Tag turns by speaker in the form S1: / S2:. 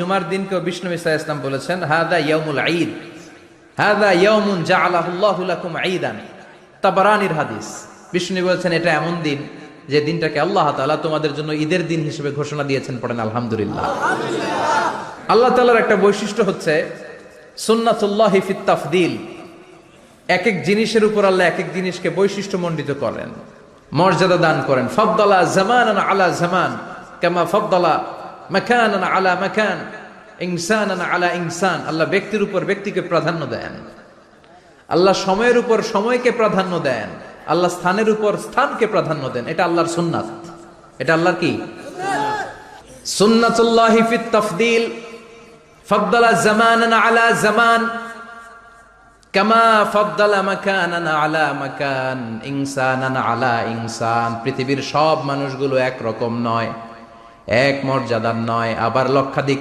S1: জুমার দিনকে বিষ্ণু ইসা ইসলাম বলেছেন হাদা ইয়াউমুল ঈদ, হাদা ইয়াউমুন জাআলাহুল্লাহু লাকুম ঈদান। তাবারানির হাদিস। বিষ্ণু বলেছেন এটা এমন দিন যে দিনটাকে আল্লাহ তাআলা তোমাদের জন্য ঈদের দিন হিসেবে ঘোষণা দিয়েছেন। পড়েন আলহামদুলিল্লাহ। আল্লাহ তাআলার একটা বৈশিষ্ট্য হচ্ছে সুন্নাতুল্লাহি ফিত তাফদিল। এক এক জিনিসের উপর আল্লাহ এক এক জিনিসকে বৈশিষ্ট্যমণ্ডিত করেন, মর্যাদা দান করেন। ফাদ্দালা জামানান আলা জামান কামা ফাদ্দালা মাকানান আলা মাকান, ইনসানান আলা ইনসান। আল্লাহ ব্যক্তির উপর ব্যক্তিকে প্রাধান্য দেন, আল্লাহ সময়ের উপর সময়কে প্রাধান্য দেন, আল্লাহ স্থানের উপর স্থানকে প্রাধান্য দেন। এটা আল্লাহর সুন্নাত। এটা আল্লাহর কি সুন্নাতুল্লাহি ফিত তাফদিল। ফাদ্দালা জামানান আলা জামান কামা ফাদ্দালা মাকানান আলা মাকান, ইনসানান আলা ইনসান। পৃথিবীর সব মানুষগুলো এক রকম নয়, এক মর্যাদার নয়, আবার লক্ষাধিক